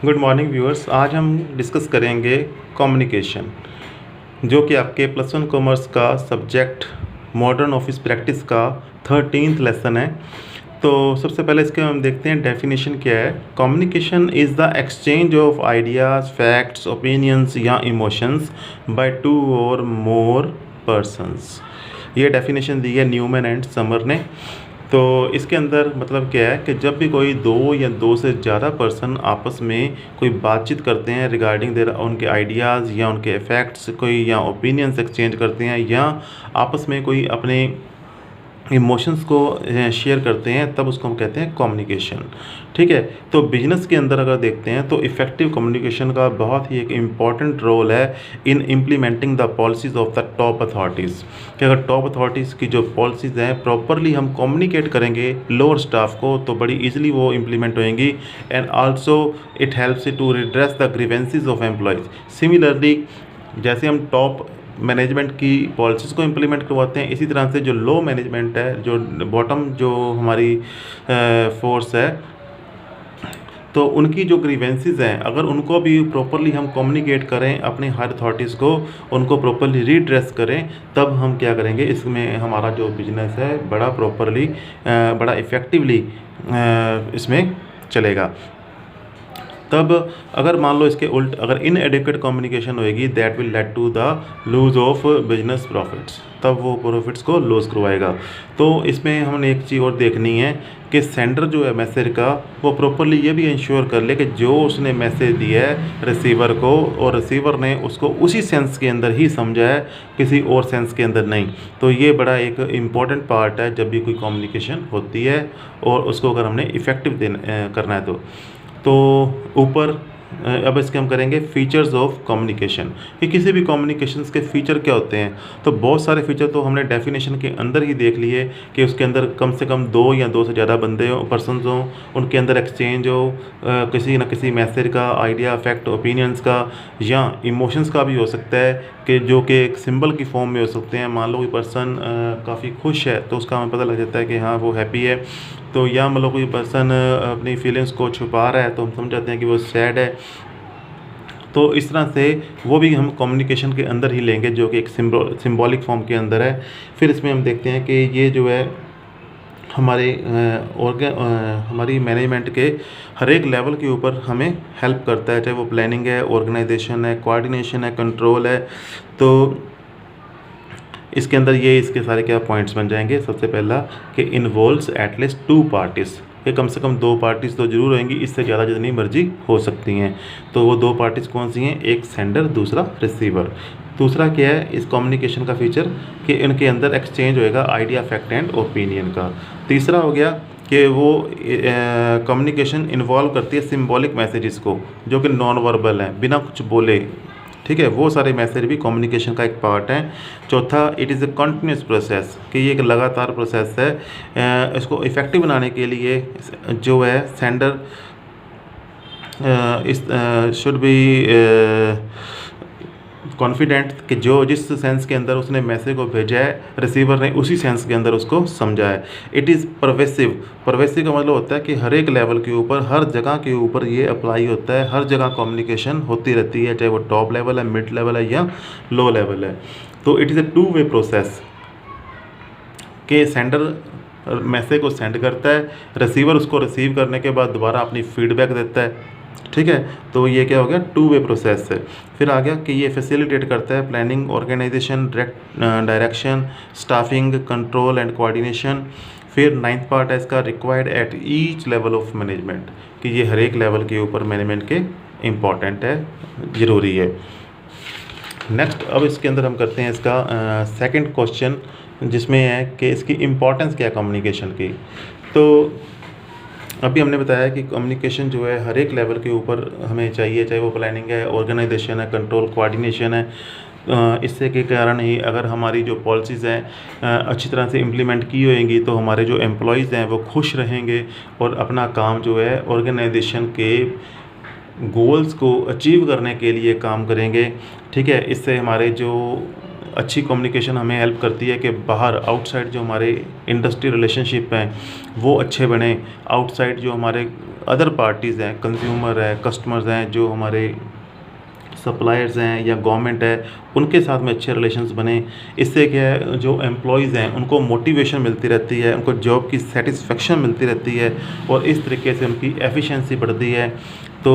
Good morning viewers. आज हम discuss करेंगे कम्युनिकेशन, जो कि आपके +1 कॉमर्स का सब्जेक्ट मॉडर्न ऑफिस प्रैक्टिस का 13th लेसन है। तो सबसे पहले इसके हम देखते हैं डेफिनेशन क्या है। Communication is the exchange of ideas, facts, opinions या इमोशंस बाय 2 और मोर पर्सन्स। ये डेफिनेशन दी है न्यूमैन एंड समर ने। तो इसके अंदर मतलब क्या है कि जब भी कोई 2 या 2 से ज़्यादा पर्सन आपस में कोई बातचीत करते हैं रिगार्डिंग देयर उनके आइडियाज़ या उनके इफ़ेक्ट्स कोई या ओपिनियंस एक्सचेंज करते हैं या आपस में कोई अपने इमोशंस को शेयर करते हैं, तब उसको हम कहते हैं कम्युनिकेशन। ठीक है। तो बिजनेस के अंदर अगर देखते हैं तो इफ़ेक्टिव कम्युनिकेशन का बहुत ही एक इम्पॉर्टेंट रोल है in implementing the policies of the top authorities. कि अगर टॉप अथॉरिटीज़ की जो पॉलिसीज़ हैं प्रॉपरली हम कम्युनिकेट करेंगे लोअर स्टाफ को, तो बड़ी ईजिली वो इम्प्लीमेंट होएंगी। And also it helps to redress the grievances of employees. Similarly जैसे हम टॉप मैनेजमेंट की पॉलिसीज़ को इम्प्लीमेंट करवाते हैं, इसी तरह से जो लो मैनेजमेंट है, जो बॉटम जो हमारी फोर्स है, तो उनकी जो ग्रीवेंसीज हैं अगर उनको भी प्रॉपरली हम कम्युनिकेट करें अपने हायर अथॉरिटीज़ को, उनको प्रॉपरली रीड्रेस करें, तब हम क्या करेंगे, इसमें हमारा जो बिजनेस है बड़ा प्रॉपरली बड़ा इफ़ेक्टिवली इसमें चलेगा। तब अगर मान लो इसके उल्ट अगर इनएडिक्वेट कम्युनिकेशन होएगी, that will lead to the lose of business profits, तब वो प्रॉफिट्स को लूज करवाएगा। तो इसमें हमने एक चीज़ और देखनी है कि सेंडर जो है मैसेज का वो प्रॉपरली ये भी इंश्योर कर ले कि जो उसने मैसेज दिया है रिसीवर को और रिसीवर ने उसको उसी सेंस के अंदर ही समझा है, किसी और सेंस के अंदर नहीं। तो ये बड़ा एक इम्पॉर्टेंट पार्ट है जब भी कोई कम्युनिकेशन होती है और उसको अगर हमने इफ़ेक्टिव करना है तो ऊपर अब इसके हम करेंगे फ़ीचर्स ऑफ कम्युनिकेशन कि किसी भी कम्युनिकेशंस के फ़ीचर क्या होते हैं। तो बहुत सारे फ़ीचर तो हमने डेफिनेशन के अंदर ही देख लिए कि उसके अंदर कम से कम 2 या 2 से ज़्यादा बंदे हो, पर्सनस हों, उनके अंदर एक्सचेंज हो किसी न किसी मैसेज का, आइडिया, फैक्ट, ओपिनियंस का या इमोशंस का भी हो सकता है कि जो कि एक सिंबल की फॉर्म में हो सकते हैं। मान लो कोई पर्सन काफ़ी खुश है तो उसका हमें पता लग जाता है कि हाँ वो हैप्पी है। तो या मतलब कोई पर्सन अपनी फीलिंग्स को छुपा रहा है तो हम समझ जाते हैं कि वो सैड है। तो इस तरह से वो भी हम कम्युनिकेशन के अंदर ही लेंगे जो कि एक सिंबॉलिक फॉर्म के अंदर है। फिर इसमें हम देखते हैं कि ये जो है हमारे हमारी मैनेजमेंट के हर एक लेवल के ऊपर हमें हेल्प करता है, चाहे वो प्लानिंग है, ऑर्गेनाइजेशन है, कोऑर्डिनेशन है, कंट्रोल है। तो इसके अंदर ये इसके सारे क्या पॉइंट्स बन जाएंगे। सबसे पहला कि इन्वॉल्व्स एटलीस्ट 2 पार्टीज़, कि कम से कम 2 पार्टीज़ तो जरूर होंगी, इससे ज़्यादा जितनी मर्जी हो सकती हैं। तो वो 2 पार्टीज़ कौन सी हैं, एक सेंडर दूसरा रिसीवर। दूसरा क्या है इस कम्युनिकेशन का फीचर कि इनके अंदर एक्सचेंज होएगा आइडिया, फैक्ट एंड ओपिनियन का। तीसरा हो गया कि वो कम्युनिकेशन इन्वॉल्व करती है सिंबॉलिक मैसेजेस को जो कि नॉन वर्बल हैं, बिना कुछ बोले। ठीक है, वो सारे मैसेज भी कम्युनिकेशन का एक पार्ट है। चौथा, it is a continuous process, कि ये एक लगातार प्रोसेस है। इसको इफ़ेक्टिव बनाने के लिए जो है सेंडर इस शुड बी कॉन्फिडेंट कि जो जिस सेंस के अंदर उसने मैसेज को भेजा है रिसीवर ने उसी सेंस के अंदर उसको समझा है। It is pervasive. परवेसिव का मतलब होता है कि हर एक लेवल के ऊपर, हर जगह के ऊपर ये अप्लाई होता है, हर जगह कम्युनिकेशन होती रहती है, चाहे वो टॉप लेवल है, मिड लेवल है या लो लेवल है। तो it is a 2 way process कि सेंडर मैसेज को सेंड करता है, रिसीवर उसको रिसीव करने के बाद दोबारा अपनी फीडबैक देता है। ठीक है, तो ये क्या हो गया, 2 वे प्रोसेस है। फिर आ गया कि ये फैसिलिटेट करता है planning, organisation, direction, staffing, control and coordination. फिर 9th पार्ट है इसका, required at each level of management, कि ये हर एक लेवल के ऊपर मैनेजमेंट के इम्पॉर्टेंट है, ज़रूरी है। नेक्स्ट अब इसके अंदर हम करते हैं इसका सेकंड क्वेश्चन, जिसमें है कि इसकी इम्पोर्टेंस क्या है कम्युनिकेशन की। तो अभी हमने बताया कि कम्युनिकेशन जो है हर एक लेवल के ऊपर हमें चाहिए, चाहे वो प्लानिंग है, ऑर्गेनाइजेशन है, कंट्रोल, कोऑर्डिनेशन है। इससे के कारण ही अगर हमारी जो पॉलिसीज़ हैं अच्छी तरह से इम्प्लीमेंट की होएंगी तो हमारे जो एम्प्लॉयज़ हैं वो खुश रहेंगे और अपना काम जो है ऑर्गेनाइजेशन के गोल्स को अचीव करने के लिए काम करेंगे। ठीक है, इससे हमारे जो अच्छी कम्युनिकेशन हमें हेल्प करती है कि बाहर आउटसाइड जो हमारे इंडस्ट्री रिलेशनशिप हैं वो अच्छे बने, आउटसाइड जो हमारे अदर पार्टीज़ हैं, कंज्यूमर है, कस्टमर्स हैं, जो हमारे सप्लायर्स हैं या गवर्नमेंट है, उनके साथ में अच्छे रिलेशंस बने। इससे क्या है, जो एम्प्लॉयज़ हैं उनको मोटिवेशन मिलती रहती है, उनको जॉब की सेटिस्फेक्शन मिलती रहती है और इस तरीके से उनकी एफिशिएंसी बढ़ती है। तो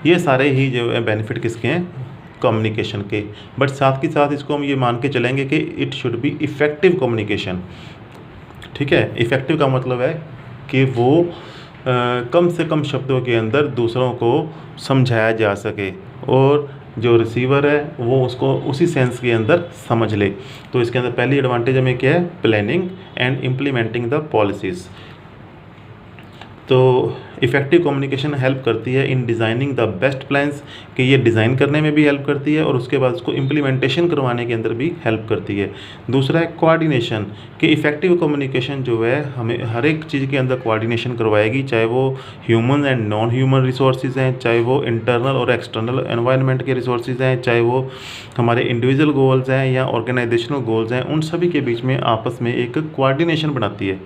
ये सारे ही जो है बेनिफिट किसके हैं, कम्युनिकेशन के। बट साथ के साथ इसको हम ये मान के चलेंगे कि it should be effective communication. ठीक है, इफ़ेक्टिव का मतलब है कि वो कम से कम शब्दों के अंदर दूसरों को समझाया जा सके और जो रिसीवर है वो उसको उसी सेंस के अंदर समझ ले। तो इसके अंदर पहली एडवांटेज हमें क्या है, planning and implementing the policies. तो इफ़ेक्टिव कम्युनिकेशन हेल्प करती है इन डिज़ाइनिंग द बेस्ट प्लान्स, कि ये डिज़ाइन करने में भी हेल्प करती है और उसके बाद उसको इम्प्लीमेंटेशन करवाने के अंदर भी हेल्प करती है। दूसरा है कोऑर्डिनेशन, कि इफ़ेक्टिव कम्युनिकेशन जो है हमें हर एक चीज़ के अंदर कोऑर्डिनेशन करवाएगी, चाहे वो human and non human resources हैं, चाहे वो इंटरनल और एक्सटर्नल एनवायरनमेंट के रिसोर्सेज हैं, चाहे वो हमारे इंडिविजुअल गोल्स हैं या ऑर्गेनाइजेशनल गोल्स हैं, उन सभी के बीच में आपस में एक कोऑर्डिनेशन बनाती है।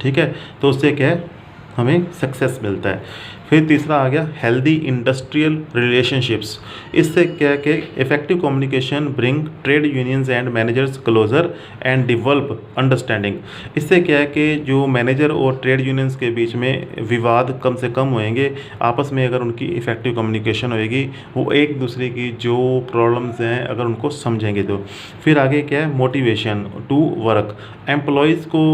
ठीक है, तो उससे क्या है, हमें सक्सेस मिलता है। फिर तीसरा आ गया हेल्दी इंडस्ट्रियल रिलेशनशिप्स। इससे क्या है कि effective communication bring trade unions and managers closer and develop understanding. इससे क्या है कि जो मैनेजर और ट्रेड यूनियंस के बीच में विवाद कम से कम होएंगे, आपस में अगर उनकी इफ़ेक्टिव कम्युनिकेशन होएगी, वो एक दूसरे की जो प्रॉब्लम्स हैं अगर उनको समझेंगे तो। फिर आगे क्या है, मोटिवेशन टू वर्क। एम्प्लॉयज़ को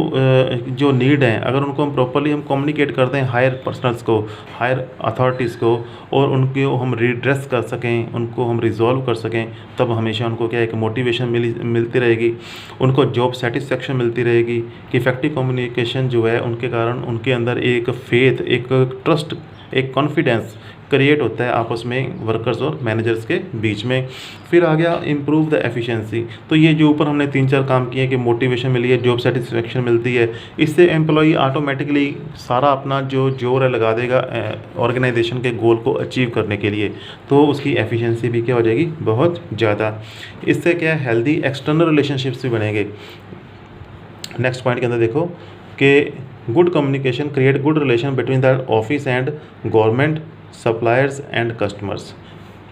जो नीड है, अगर उनको हम प्रॉपरली हम कम्युनिकेट करते हैं हायर पर्सनल्स को, हायर अथॉरिटीज़ को, और उनको हम रिड्रेस कर सकें, उनको हम रिजॉल्व कर सकें, तब हमेशा उनको क्या है कि मोटिवेशन मिलती रहेगी, उनको जॉब सेटिस्फेक्शन मिलती रहेगी। कि इफ़ेक्टिव कम्युनिकेशन जो है उनके कारण उनके अंदर एक फेथ, एक ट्रस्ट, एक कॉन्फिडेंस क्रिएट होता है आपस में वर्कर्स और मैनेजर्स के बीच में। फिर आ गया इम्प्रूव द एफिशिएंसी। तो ये जो ऊपर हमने 3-4 काम किए कि मोटिवेशन मिली है, जॉब सेटिस्फेक्शन मिलती है, इससे एम्प्लॉई ऑटोमेटिकली सारा अपना जो जोर है लगा देगा ऑर्गेनाइजेशन के गोल को अचीव करने के लिए, तो उसकी एफिशिएंसी भी क्या हो जाएगी, बहुत ज़्यादा। इससे क्या है, हेल्दी एक्सटर्नल रिलेशनशिप्स भी बनेंगे। नेक्स्ट पॉइंट के अंदर देखो कि good communication create good relation between the office and government, suppliers and customers.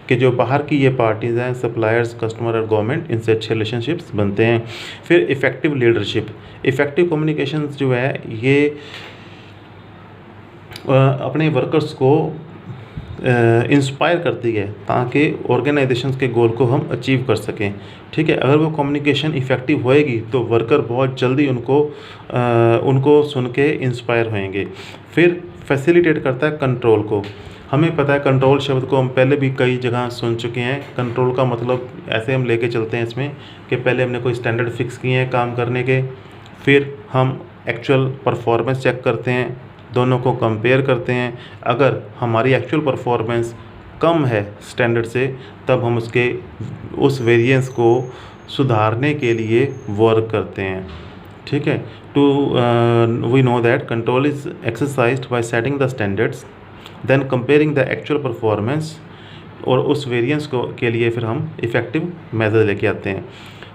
कि जो बाहर की ये पार्टीज़ हैं, सप्लायर्स, कस्टमर और गवर्नमेंट, इनसे अच्छे रिलेशनशिप्स बनते हैं। फिर इफ़ेक्टिव लीडरशिप। इफ़ेक्टिव कम्युनिकेशन जो है ये अपने वर्कर्स को इंस्पायर करती है ताकि ऑर्गेनाइजेशंस के गोल को हम अचीव कर सकें। ठीक है, अगर वो कम्युनिकेशन इफ़ेक्टिव होएगी तो वर्कर बहुत जल्दी उनको सुन के इंस्पायर होएंगे। फिर फैसिलिटेट करता है कंट्रोल को। हमें पता है कंट्रोल शब्द को हम पहले भी कई जगह सुन चुके हैं। कंट्रोल का मतलब ऐसे हम लेके चलते हैं इसमें कि पहले हमने कोई स्टैंडर्ड फिक्स किए हैं काम करने के, फिर हम एक्चुअल परफॉर्मेंस चेक करते हैं, दोनों को कंपेयर करते हैं। अगर हमारी एक्चुअल परफॉर्मेंस कम है स्टैंडर्ड से, तब हम उस वेरिएंस को सुधारने के लिए वर्क करते हैं। ठीक है, we know that control is exercised by setting the standards, then comparing the actual performance, और उस वेरिएंस के लिए फिर हम इफ़ेक्टिव मेथड लेके आते हैं।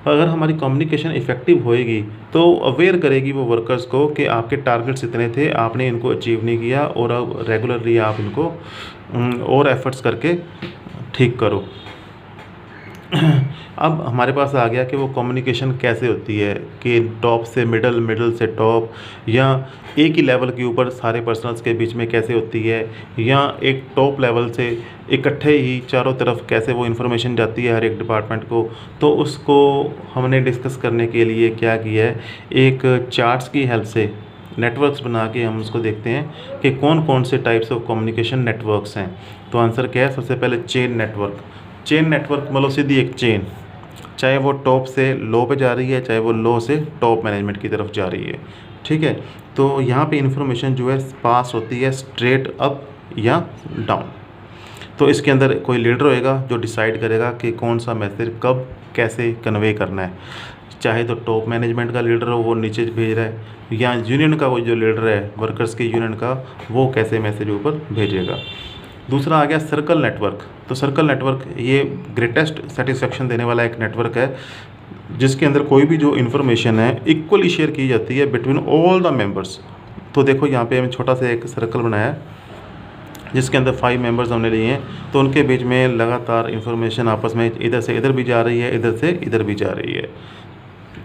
अगर हमारी कम्युनिकेशन इफ़ेक्टिव होएगी तो अवेयर करेगी वो वर्कर्स को कि आपके टारगेट्स इतने थे, आपने इनको अचीव नहीं किया, और अब रेगुलरली आप इनको और एफर्ट्स करके ठीक करो। अब हमारे पास आ गया कि वो कम्युनिकेशन कैसे होती है, कि टॉप से मिडल, मिडल से टॉप, या एक ही लेवल के ऊपर सारे पर्सनल्स के बीच में कैसे होती है, या एक टॉप लेवल से इकट्ठे ही चारों तरफ कैसे वो इन्फॉर्मेशन जाती है हर एक डिपार्टमेंट को। तो उसको हमने डिस्कस करने के लिए क्या किया है, एक चार्ट्स की हेल्प से नेटवर्क्स बना के हम उसको देखते हैं कि कौन कौन से टाइप्स ऑफ कम्युनिकेशन नेटवर्क्स हैं। तो आंसर क्या है, सबसे पहले चेन नेटवर्क। चेन नेटवर्क मतलब सीधी एक चेन, चाहे वो टॉप से लो पे जा रही है, चाहे वो लो से टॉप मैनेजमेंट की तरफ जा रही है। ठीक है, तो यहाँ पे इन्फॉर्मेशन जो है पास होती है स्ट्रेट अप या डाउन। तो इसके अंदर कोई लीडर होएगा जो डिसाइड करेगा कि कौन सा मैसेज कब कैसे कन्वे करना है। चाहे तो टॉप मैनेजमेंट का लीडर हो, वो नीचे भेज रहा है, या यूनियन का वो जो लीडर है वर्कर्स के यूनियन का, वो कैसे मैसेज ऊपर भेजेगा। दूसरा आ गया सर्कल नेटवर्क। तो सर्कल नेटवर्क ये ग्रेटेस्ट सेटिस्फेक्शन देने वाला एक नेटवर्क है, जिसके अंदर कोई भी जो इन्फॉर्मेशन है इक्वली शेयर की जाती है बिटवीन ऑल द मेंबर्स। तो देखो यहाँ पे हमने छोटा सा एक सर्कल बनाया है जिसके अंदर 5 मेंबर्स हमने लिए हैं, तो उनके बीच में लगातार इन्फॉर्मेशन आपस में इधर से इधर भी जा रही है, इधर से इधर भी जा रही है,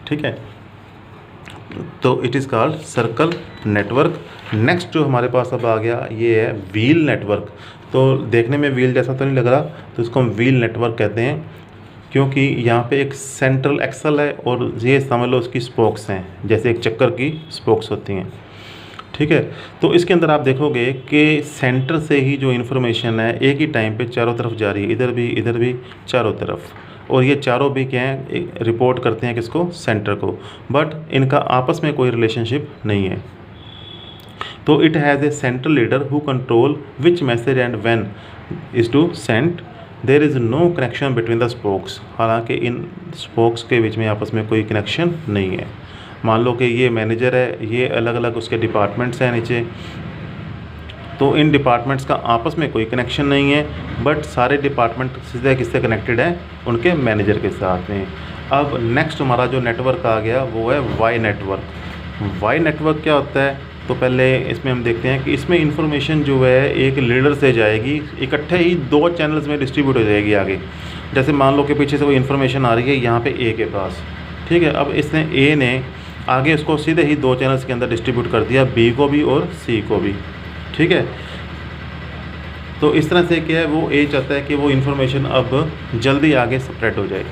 ठीक है। तो it is called circle network. Next जो हमारे पास अब आ गया ये है व्हील नेटवर्क। तो देखने में व्हील जैसा तो नहीं लग रहा, तो इसको हम व्हील नेटवर्क कहते हैं, क्योंकि यहाँ पे एक सेंट्रल एक्सल है और ये समझ लो उसकी स्पोक्स हैं, जैसे एक चक्कर की स्पोक्स होती हैं, ठीक है। तो इसके अंदर आप देखोगे कि सेंटर से ही जो इन्फॉर्मेशन है एक ही टाइम पे चारों तरफ जा रही है, इधर भी चारों तरफ, और ये चारों भी क्या हैं, रिपोर्ट करते हैं किसको, सेंटर को, बट इनका आपस में कोई रिलेशनशिप नहीं है। तो it has a central leader who control which message and when is to send, there is no connection between the spokes. हालांकि इन स्पोक्स के बीच में आपस में कोई कनेक्शन नहीं है। मान लो कि ये मैनेजर है, ये अलग अलग उसके डिपार्टमेंट्स हैं नीचे, तो इन डिपार्टमेंट्स का आपस में कोई कनेक्शन नहीं है, बट सारे डिपार्टमेंट सीधे किससे कनेक्टेड हैं, उनके मैनेजर के साथ में। अब नेक्स्ट हमारा जो नेटवर्क आ गया वो है वाई नेटवर्क। वाई नेटवर्क क्या होता है, तो पहले इसमें हम देखते हैं कि इसमें इंफॉर्मेशन जो है एक लीडर से जाएगी, इकट्ठे ही 2 चैनल्स में डिस्ट्रीब्यूट हो जाएगी आगे। जैसे मान लो कि पीछे से कोई इन्फॉर्मेशन आ रही है यहाँ पे ए के पास, ठीक है। अब इसने ए ने आगे उसको सीधे ही 2 चैनल्स के अंदर डिस्ट्रीब्यूट कर दिया, बी को भी और सी को भी, ठीक है। तो इस तरह से क्या है, वो ए चाहता है कि वो इन्फॉर्मेशन अब जल्दी आगे स्प्रेड हो जाए,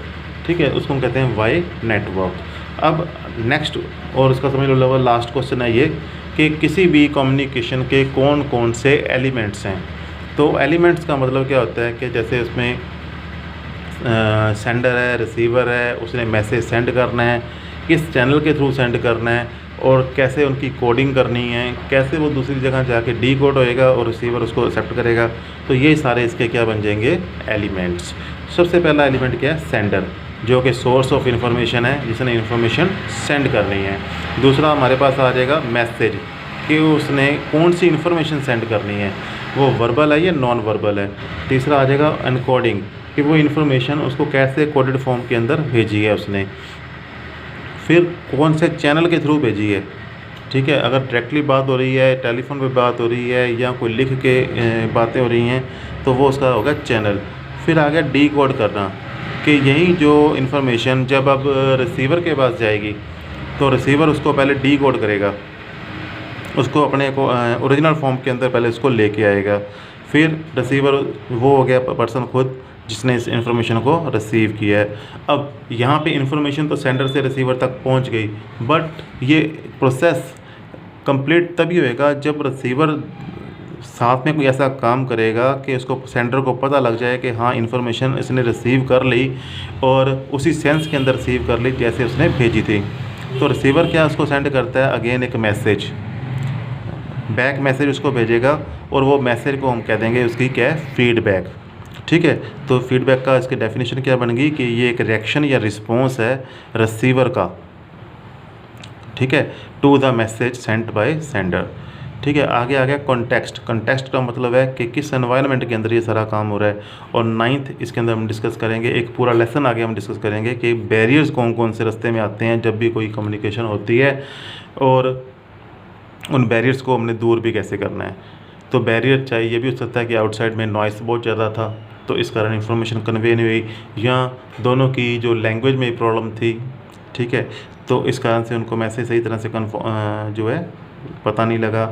ठीक है। उसको हम कहते हैं वाई नेटवर्क। अब नेक्स्ट और उसका समझ लो लास्ट क्वेश्चन है ये कि किसी भी कम्युनिकेशन के कौन कौन से एलिमेंट्स हैं। तो एलिमेंट्स का मतलब क्या होता है कि जैसे उसमें सेंडर है, रिसीवर है, उसने मैसेज सेंड करना है, किस चैनल के थ्रू सेंड करना है और कैसे उनकी कोडिंग करनी है, कैसे वो दूसरी जगह जाके डी कोड होएगा और रिसीवर उसको एक्सेप्ट करेगा। तो ये सारे इसके क्या बन जाएंगे, एलिमेंट्स। सबसे पहला एलिमेंट क्या है, सेंडर, जो कि सोर्स ऑफ इन्फॉर्मेशन है, जिसने इन्फॉर्मेशन सेंड करनी है। दूसरा हमारे पास आ जाएगा मैसेज, कि उसने कौन सी इन्फॉर्मेशन सेंड करनी है, वो वर्बल है या नॉन वर्बल है। तीसरा आ जाएगा एनकोडिंग, कि वो इन्फॉर्मेशन उसको कैसे कोडेड फॉर्म के अंदर भेजी है उसने, फिर कौन से चैनल के थ्रू भेजी है, ठीक है। अगर डायरेक्टली बात हो रही है, टेलीफोन पे बात हो रही है या कोई लिख के बातें हो रही हैं, तो वो उसका होगा चैनल। फिर आ गया डी कोड करना, कि यही जो इन्फॉर्मेशन जब अब रिसीवर के पास जाएगी तो रिसीवर उसको पहले डी कोड करेगा, उसको अपने को ओरिजिनल फॉर्म के अंदर पहले उसको लेके आएगा। फिर रिसीवर वो हो गया पर्सन खुद जिसने इस इन्फॉर्मेशन को रिसीव किया है। अब यहाँ पे इन्फॉर्मेशन तो सेंडर से रिसीवर तक पहुँच गई, बट ये प्रोसेस कंप्लीट तभी होएगा जब रिसीवर साथ में कोई ऐसा काम करेगा कि उसको सेंडर को पता लग जाए कि हाँ इन्फॉर्मेशन इसने रिसीव कर ली और उसी सेंस के अंदर रिसीव कर ली जैसे उसने भेजी थी। तो रिसीवर क्या उसको सेंड करता है, अगेन एक मैसेज, बैक मैसेज उसको भेजेगा, और वो मैसेज को हम कह देंगे उसकी क्या है, फीडबैक, ठीक है। तो फीडबैक का इसकी डेफिनेशन क्या बन गई कि ये एक रिएक्शन या रिस्पॉन्स है रिसीवर का, ठीक है, to the message sent by sender, ठीक है। आगे आ गया कॉन्टेक्स्ट। कॉन्टेक्स्ट का मतलब है कि किस एनवायरनमेंट के अंदर ये सारा काम हो रहा है। और 9th इसके अंदर हम डिस्कस करेंगे, एक पूरा लेसन आगे हम डिस्कस करेंगे कि बैरियर्स कौन कौन से रास्ते में आते हैं जब भी कोई कम्युनिकेशन होती है, और उन बैरियर्स को हमने दूर भी कैसे करना है। तो बैरियर चाहे ये भी हो सकता है कि आउटसाइड में नॉइस बहुत ज़्यादा था तो इस कारण इन्फॉर्मेशन कन्वे नहीं हुई, या दोनों की जो लैंग्वेज में प्रॉब्लम थी, ठीक है, तो इस कारण से उनको मैसेज सही तरह से जो है पता नहीं लगा।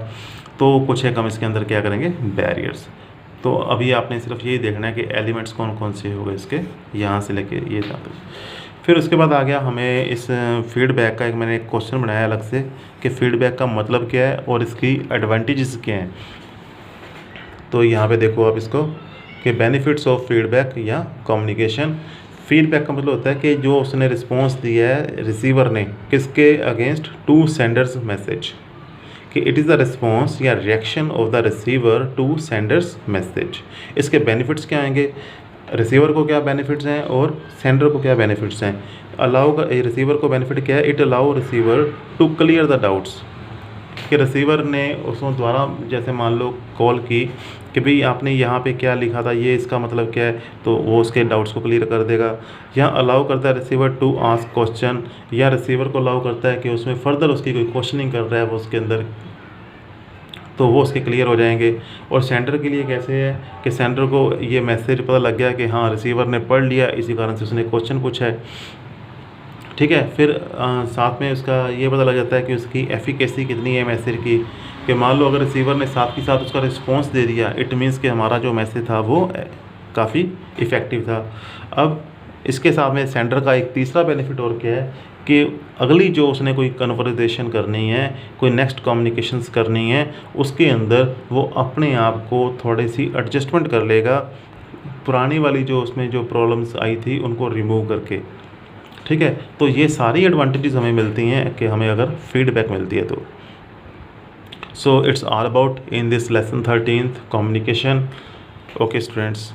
तो कुछ है हम इसके अंदर क्या करेंगे, बैरियर्स। तो अभी आपने सिर्फ यही देखना है कि एलिमेंट्स कौन कौन से हो गए इसके, यहाँ से लेके ये तक। फिर उसके बाद आ गया हमें इस फीडबैक का, एक मैंने एक क्वेश्चन बनाया अलग से कि फीडबैक का मतलब क्या है और इसकी एडवांटेजेस क्या हैं। तो यहाँ पे देखो आप इसको कि बेनिफिट्स ऑफ फीडबैक या कम्युनिकेशन। फीडबैक का मतलब होता है कि जो उसने रिस्पॉन्स दिया है रिसीवर ने किसके अगेंस्ट, टू सेंडर्स मैसेज, कि इट इज़ द रिस्पॉन्स या reaction of the receiver to sender's message. इसके बेनिफिट्स क्या आएंगे, रिसीवर को क्या बेनिफिट्स हैं और सेंडर को क्या बेनिफिट्स हैं। अलाउ का रिसीवर को बेनिफिट क्या है, it allow receiver to clear the doubts, कि रिसीवर ने उसको द्वारा जैसे मान लो कॉल की कि भाई आपने यहाँ पे क्या लिखा था, ये इसका मतलब क्या है, तो वो उसके डाउट्स को क्लियर कर देगा। यहाँ अलाउ करता है रिसीवर टू आस्क क्वेश्चन, या रिसीवर को अलाउ करता है कि उसमें फर्दर उसकी कोई क्वेश्चनिंग कर रहा है वो उसके अंदर, तो वो उसके क्लियर हो जाएंगे। और सेंडर के लिए कैसे है कि सेंडर को ये मैसेज पता लग गया कि हाँ रिसीवर ने पढ़ लिया, इसी कारण से उसने क्वेश्चन पूछा है, ठीक है। फिर साथ में उसका ये पता लग जाता है कि उसकी एफिकेसी कितनी है मैसेज की, कि मान लो अगर रिसीवर ने साथ ही साथ उसका रिस्पॉन्स दे दिया, इट मीन्स कि हमारा जो मैसेज था वो काफ़ी इफ़ेक्टिव था। अब इसके साथ में सेंडर का एक तीसरा बेनिफिट और क्या है कि अगली जो उसने कोई कन्वर्सेशन करनी है, कोई नेक्स्ट कम्युनिकेशंस करनी है, उसके अंदर वो अपने आप को थोड़ी सी एडजस्टमेंट कर लेगा, पुरानी वाली जो उसमें जो प्रॉब्लम्स आई थी उनको रिमूव करके, ठीक है। तो ये सारी एडवांटेजेस हमें मिलती हैं कि हमें अगर फीडबैक मिलती है तो। So it's all about in this lesson 13th communication. Okay students.